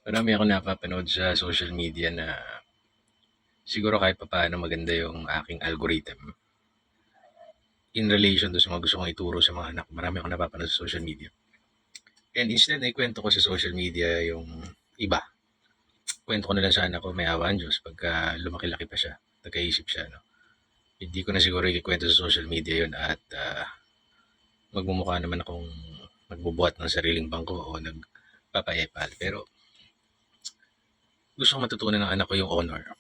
Marami akong napapanood sa social media na siguro kahit papaano maganda yung aking algorithm in relation to sa mga gusto kong ituro sa mga anak. Marami akong napapanood sa social media. And instead na ikwento ko sa social media yung iba, kwento ko na lang sa anak ko, may awa ang Diyos pagka lumaki-laki pa siya, nagkaisip siya. No? Hindi ko na siguro ikikwento sa social media yun at magmumukha naman akong nagbubuhat ng sariling bangko o nagpapayepal. Pero gusto kong matutunan ng anak ko yung honor.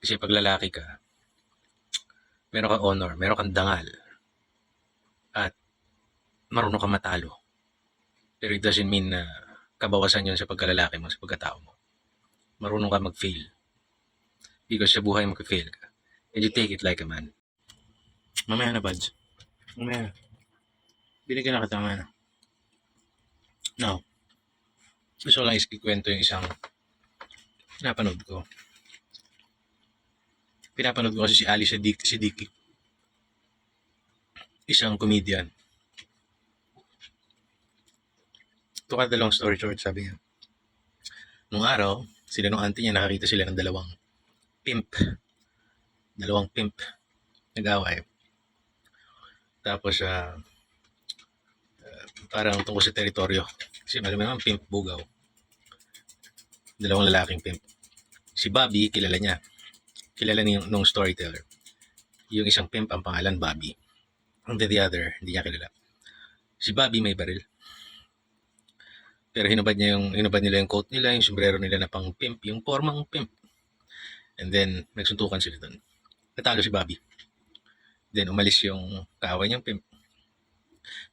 Kasi pag lalaki ka, meron kang honor, meron kang dangal, at marunong ka matalo. Pero it doesn't mean na kabawasan yun sa pagkalalaki mo, sa pagkatao mo. Marunong ka mag-fail. Because sa buhay mag-fail ka. And you take it like a man. Mamaya na, buds. Mamaya na. Binigyan na kita na. Now, gusto ko lang ikikwento yung isang napanood ko. Pinapanood ko kasi si Ali Siddiqui. Isang comedian. To cut the long story short, sabi niya. Nung araw, sila nung auntie niya, nakakita sila ng dalawang pimp. Nag-away. Tapos, parang tungkol sa teritoryo. Kasi malamang pimp bugaw. Dalawang lalaking pimp. Si Bobby, kilala niya. Kilala niya nung storyteller. Yung isang pimp, ang pangalan Bobby. And the other, hindi niya kilala. Si Bobby may baril. Pero hinubad nila yung coat nila, yung sombrero nila na pang pimp, yung formang pimp. And then, nagsuntukan sila doon. Natalo si Bobby. Then, umalis yung kaaway niyang pimp.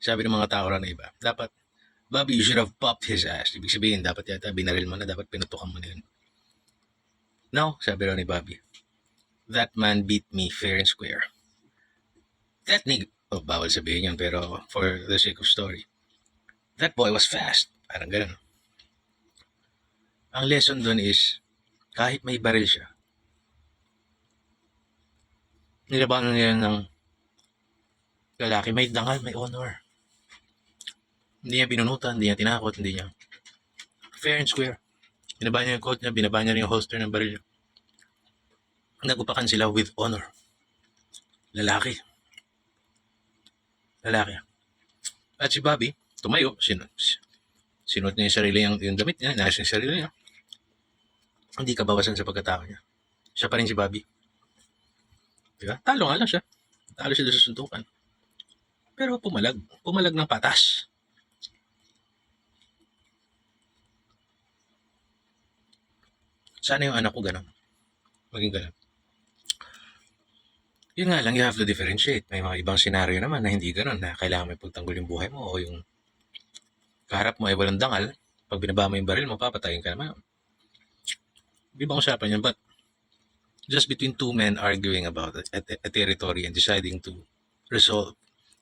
Sabi ng mga tao na iba, dapat, Bobby, you should have popped his ass. Ibig sabihin, dapat yata binaril mo na, dapat pinutukan mo na yun. No, sabi raw ni Bobby, that man beat me fair and square. That nigga, bawal sabihin yun, pero for the sake of story, that boy was fast. Parang ganun. Ang lesson doon is, kahit may baril siya, nilabanan nila ng lalaki, may dangal, may honor. Hindi niya binunutan, hindi niya tinakot, hindi niya fair and square. Binaba niya yung coat niya, binaba niya yung holster ng baril niya. Nagupakan sila with honor. Lalaki. At si Bobby, tumayo, sinuot niya yung sarili yung damit niya, inayos yung sarili niya. Hindi kabawasan sa pagkatao niya. Siya pa rin si Bobby. Diba? Talo nga lang siya. Talo siya sa suntukan. Pero pumalag. Pumalag ng patas. Sana yung anak ko ganun. Maging ganun. Yun nga lang, you have to differentiate. May mga ibang senaryo naman na hindi ganun, na kailangan may pagtanggol yung buhay mo o yung kaharap mo ay walang dangal. Pag binaba mo yung baril mo, papatayin ka naman. Ibang usapan yan, but just between two men arguing about a territory and deciding to resolve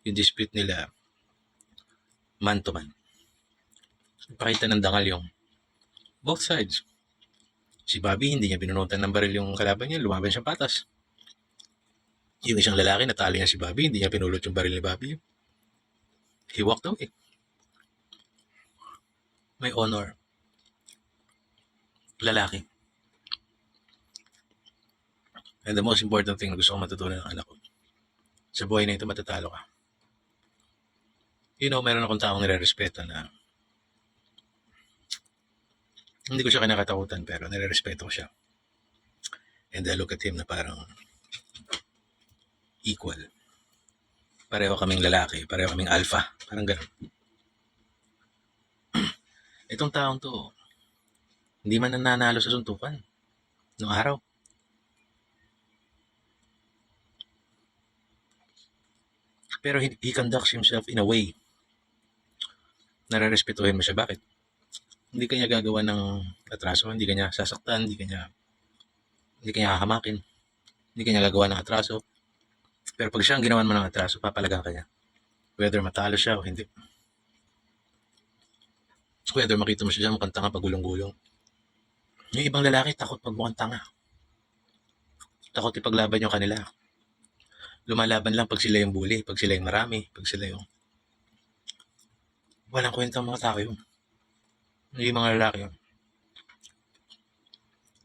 yung dispute nila man to man. Ipakita ng dangal yung both sides. Si Bobby, hindi niya binunutan ng baril yung kalaban niya, lumaban siyang patas. Yung isang lalaki, natalo niya si Bobby, hindi niya pinulot yung baril ni Bobby. He walked away. May honor. Lalaki. And the most important thing na gusto ko matutunan ng anak ko, sa buhay na ito matatalo ka. You know, meron akong taong nire-respeto na hindi ko siya kinakatakutan, pero nire-respeto ko siya. And I look at him na parang equal. Pareho kaming lalaki, pareho kaming alpha. Parang gano'n. Itong taong to, hindi man nananalo sa suntukan noong araw. Pero he conducts himself in a way na re-respetuhin mo siya. Bakit? Hindi kanya gagawa ng atraso, hindi kanya sasaktan, hindi kanya hahamakin, hindi kanya gagawa ng atraso. Pero pag siya ang ginawan mo ng atraso, papalagang kanya. Whether matalo siya o hindi. Whether makita mo siya mukhang tanga pag gulong-gulong. Yung ibang lalaki, takot magmukhang tanga. Takot ipaglaban yung kanila. Lumalaban lang pag sila yung bully, pag sila yung marami, pag sila yung... Walang kwentang mga tao yun. Hindi mga lalaki yun.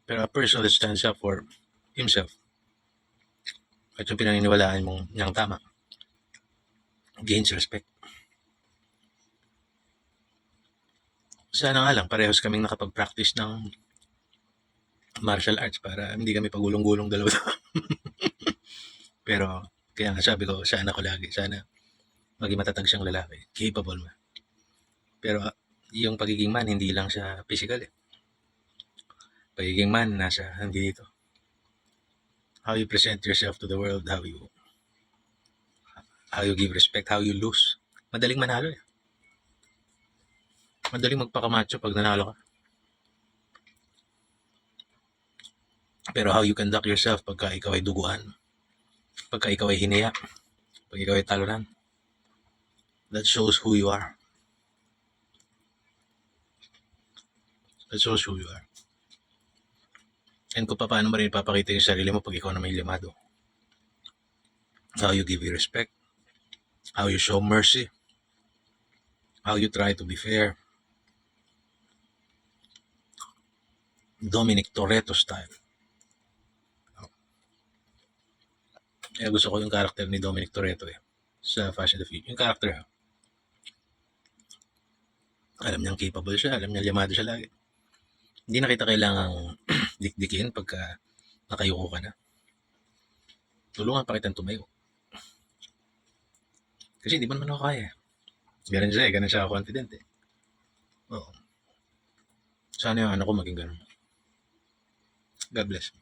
Pero a person that stands up for himself at yung pinaniniwalaan mong niyang tama, gains respect. Sana nga lang, parehas kaming nakapag-practice ng martial arts para hindi kami pagulong-gulong dalawa. Pero, kaya nga sabi ko, sana ko lagi, sana maging matatag siyang lalaki, capable man. Pero, yung pagiging man, hindi lang sa physical eh. Pagiging man, hindi dito. How you present yourself to the world, how you give respect, how you lose. Madaling manalo eh. Madaling magpakamacho pag nanalo ka. Pero how you conduct yourself pagka ikaw ay duguan, pagka ikaw ay hiniya, pag ikaw ay talunan, that shows who you are. That shows who you are. And kung paano mo rin ipapakita yung sarili mo pag ikaw na may limado. How you give you respect, how you show mercy, how you try to be fair. Dominic Toretto style. Kaya gusto ko yung character ni Dominic Toretto eh, sa Fast and the Furious. Yung character, alam niyang capable siya, alam niya limado siya lagi. Hindi na kita kailangang dikdikin pagka nakayuko ka na. Tulungan pa kitang tumayo. Kasi di ba naman ako kaya. Ganun siya eh, ganun siya confident eh. Oo. Sana yung anak ko maging ganun. God bless.